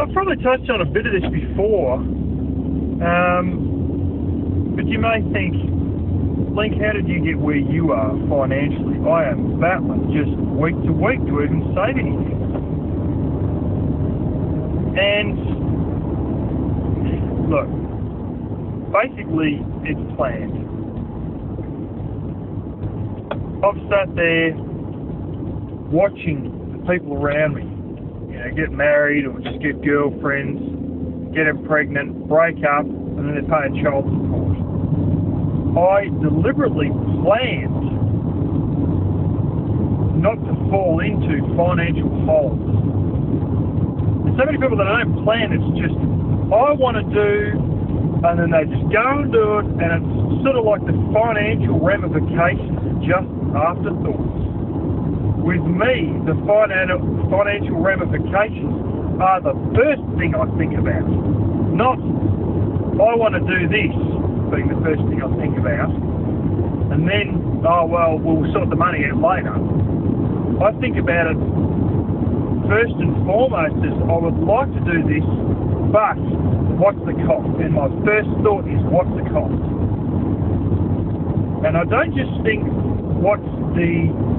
I've probably touched on a bit of this before, but you may think, Link, how did you get where you are financially? I am battling just week to week to even save anything. And look, basically it's planned. I've sat there watching the people around me, get married or just get girlfriends, get them pregnant, break up, and then they're paying child support. I deliberately planned not to fall into financial holes. There's so many people that don't plan, it's just, I want to do, and then they just go and do it, and it's sort of like the financial ramifications are just afterthoughts. With me, the financial ramifications are the first thing I think about. Not, I want to do this, being the first thing I think about. And then, oh well, we'll sort the money out later. I think about it first and foremost as, I would like to do this, but what's the cost? And my first thought is, what's the cost? And I don't just think, what's the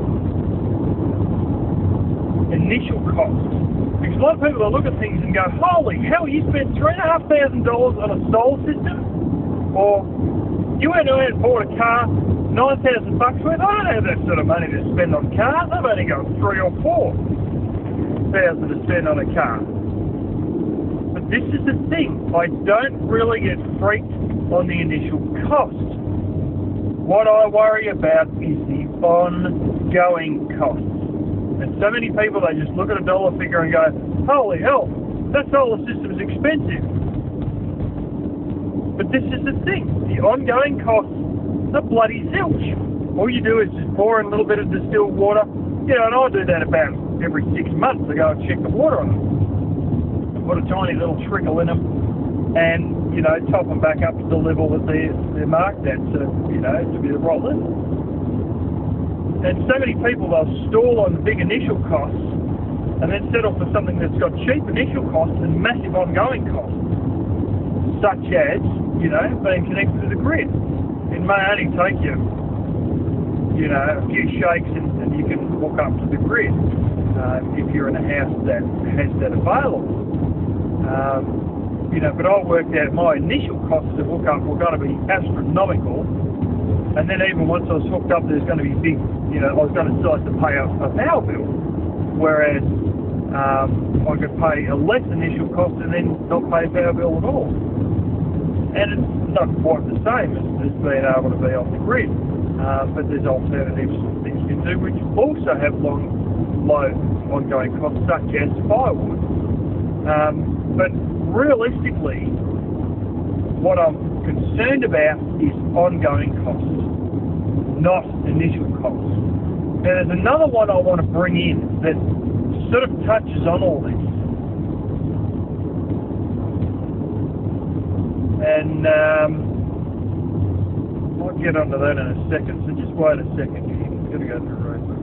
initial cost? Because a lot of people will look at things and go, holy hell, you spent $3,500 on a solar system? Or you went out and bought a car, $9,000 worth? I don't have that sort of money to spend on cars. I've only got $3,000 or $4,000 to spend on a car. But this is the thing, I don't really get freaked on the initial cost. What I worry about is the ongoing costs. And so many people, they just look at a dollar figure and go, holy hell, that solar system is expensive. But this is the thing, the ongoing costs are bloody zilch. All you do is just pour in a little bit of distilled water, and I do that about every 6 months. I go and check the water on them. Put a tiny little trickle in them, and, top them back up to the level that they're marked at to be the right level. And so many people, they'll stall on big initial costs and then settle for something that's got cheap initial costs and massive ongoing costs, such as, being connected to the grid. It may only take you, a few shakes and you can hook up to the grid if you're in a house that has that available. But I worked out my initial costs to hook up were going to be astronomical. And then even once I was hooked up, there's going to be big, I was going to still have to pay a power bill. Whereas I could pay a less initial cost and then not pay a power bill at all. And it's not quite the same as being able to be off the grid. But there's alternatives things you can do which also have low ongoing costs, such as firewood. But realistically, what I'm concerned about is ongoing costs, not initial costs. Now there's another one I want to bring in that sort of touches on all this. And I'll get onto that in a second, so just wait a second here. I'm going to go through road books.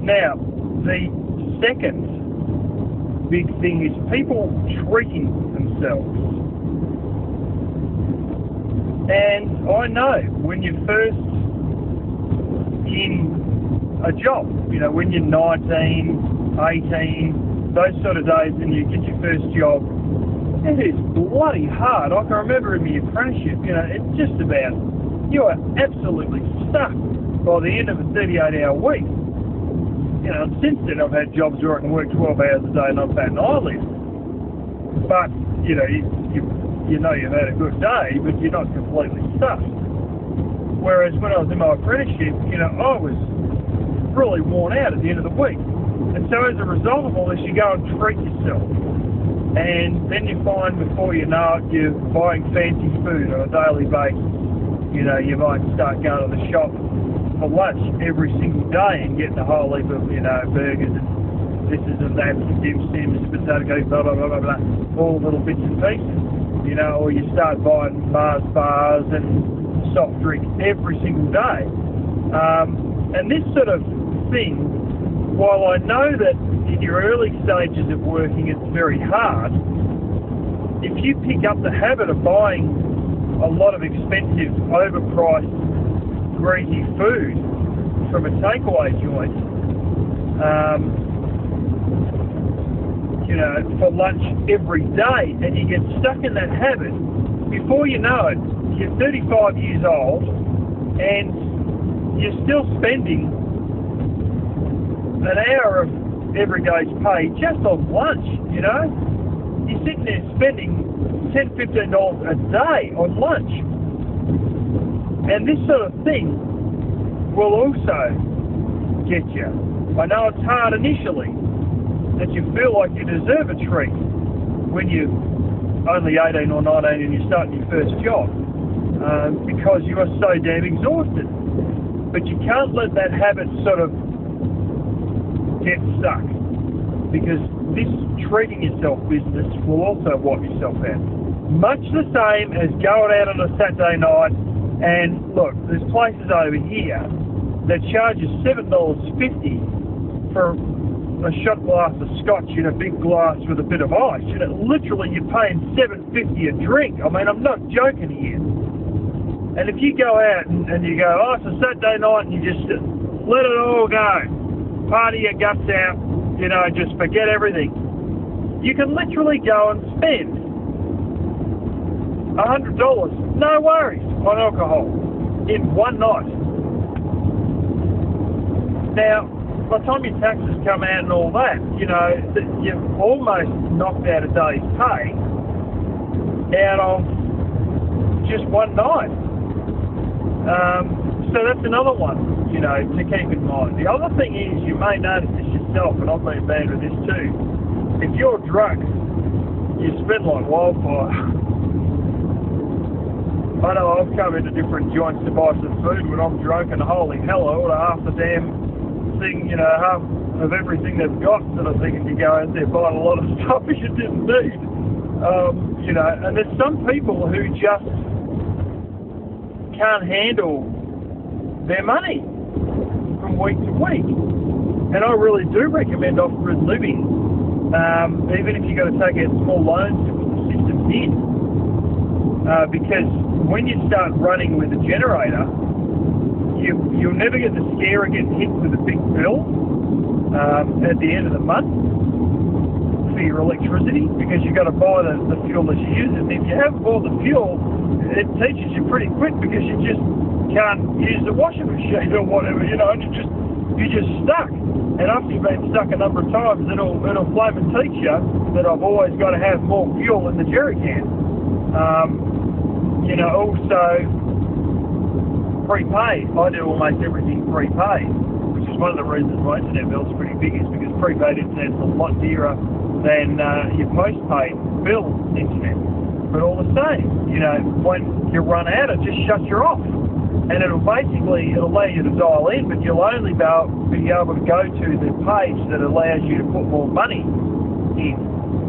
Now, the second big thing is people treating themselves. And I know when you're first in a job, when you're 19, 18, those sort of days, and you get your first job, it is bloody hard. I can remember in my apprenticeship, it's just about, you are absolutely stuck by the end of a 38-hour week. Since then I've had jobs where I can work 12 hours a day and not bat an eyelid. But, you've had a good day, but you're not completely stuck. Whereas when I was in my apprenticeship, I was really worn out at the end of the week. And so as a result of all this, you go and treat yourself. And then you find before you know it, you're buying fancy food on a daily basis. You might start going to the shop for lunch every single day and getting a whole heap of, burgers and this is and that, and dim sims, potato cake, blah, blah, blah, blah, blah, all little bits and pieces. You know, or you start buying Mars bars and soft drink every single day. And this sort of thing, while I know that in your early stages of working it's very hard, if you pick up the habit of buying a lot of expensive, overpriced, greasy food from a takeaway joint, you know, for lunch every day, and you get stuck in that habit, before you know it, you're 35 years old and you're still spending an hour of every day's pay just on lunch, you know? You're sitting there spending $10, $15 a day on lunch. And this sort of thing will also get you. I know it's hard initially, that you feel like you deserve a treat when you're only 18 or 19 and you're starting your first job, because you are so damn exhausted. But you can't let that habit sort of get stuck, because this treating yourself business will also wipe yourself out. Much the same as going out on a Saturday night, and look, there's places over here that charge you $7.50 for a shot glass of scotch in a big glass with a bit of ice. You know, literally you're paying $7.50 a drink. I mean, I'm not joking here. And if you go out and you go, oh, it's a Saturday night, and you just let it all go, party your guts out, you know, just forget everything, you can literally go and spend $100, no worries, on alcohol in one night. Now, by the time your taxes come out and all that, you know, you've almost knocked out a day's pay out of just one night. So that's another one, you know, to keep in mind. The other thing is, you may notice this yourself, and I've been bad with this too. If you're drunk, you spend like wildfire. I know I've come into different joints to buy some food when I'm drunk, and holy hell, I order half the damn thing, you know, half of everything they've got, sort of thing, and you go out there buying a lot of stuff that you didn't need. You know, and there's some people who just can't handle their money from week to week. And I really do recommend off-grid living, even if you've got to take out small loans to put the systems in, because when you start running with a generator, you'll never get the scare of getting hit with a big bill at the end of the month for your electricity, because you've got to buy the fuel that you use. And if you haven't bought the fuel, it teaches you pretty quick, because you just can't use the washing machine or whatever, you know, and you're just stuck. And after you've been stuck a number of times, it'll flame and teach you that I've always got to have more fuel in the jerry can. You know, also prepaid. I do almost everything prepaid, which is one of the reasons my internet bill's pretty big, is because prepaid internet's a lot dearer than your postpaid bill internet. But all the same, you know, when you run out, it just shuts you off. And it'll allow you to dial in, but you'll only be able to go to the page that allows you to put more money in.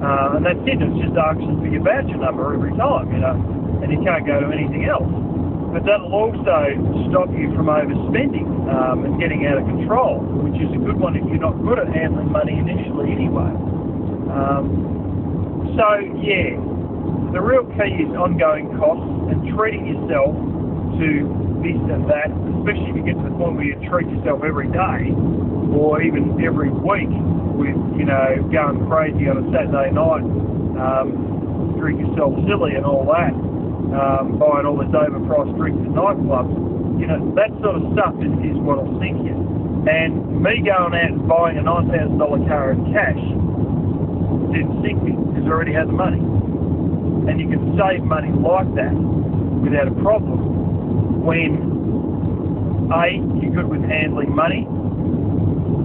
And that's it. It's just asking for your voucher number every time, you know, and you can't go to anything else. But that'll also stop you from overspending and getting out of control, which is a good one if you're not good at handling money initially anyway. So, yeah, the real key is ongoing costs and treating yourself to this and that, especially if you get to the point where you treat yourself every day or even every week with, you know, going crazy on a Saturday night, drink yourself silly and all that, buying all this overpriced drinks at nightclubs. You know, that sort of stuff is what'll sink you. And me going out and buying a $9,000 car in cash didn't sink me, because I already had the money. And you can save money like that without a problem when A, you're good with handling money,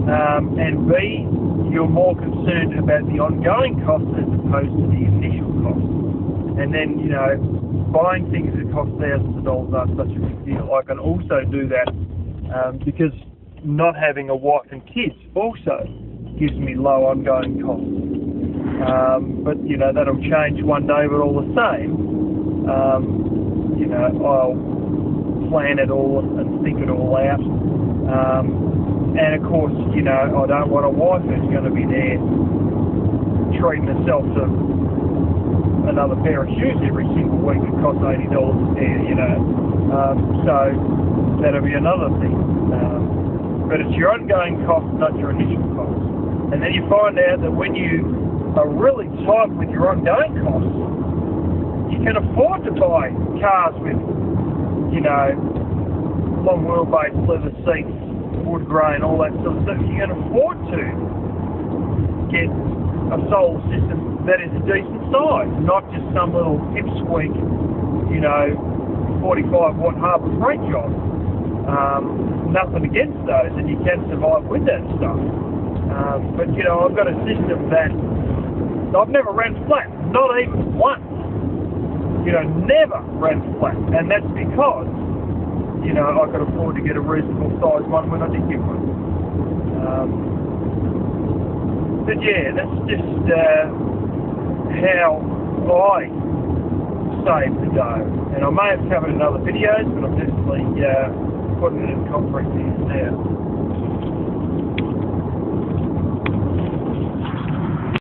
and B, you're more concerned about the ongoing costs as opposed to the initial costs. And then, you know, buying things that cost thousands of dollars aren't such a big deal. I can also do that because not having a wife and kids also gives me low ongoing costs. But you know, that'll change one day, but all the same, you know, I'll plan it all and think it all out. And of course, you know, I don't want a wife who's going to be there treating herself to another pair of shoes every single week that costs $80 a pair, you know. So that'll be another thing. But it's your ongoing cost, not your initial cost. And then you find out that when you are really tight with your ongoing costs, you can afford to buy cars with, you know, long wheelbase, leather seats, wood grain, all that sort of stuff. You can afford to get a solar system that is a decent size, not just some little pipsqueak, you know, 45 watt Harbour Freight job. Nothing against those, and you can survive with that stuff. But you know, I've got a system that I've never ran flat, not even once. You know, never ran flat, and that's because, you know, I could afford to get a reasonable size one when I did get one. But yeah, that's just how I save the dough. And I may have covered in other videos, but I'm definitely putting it in concrete here now.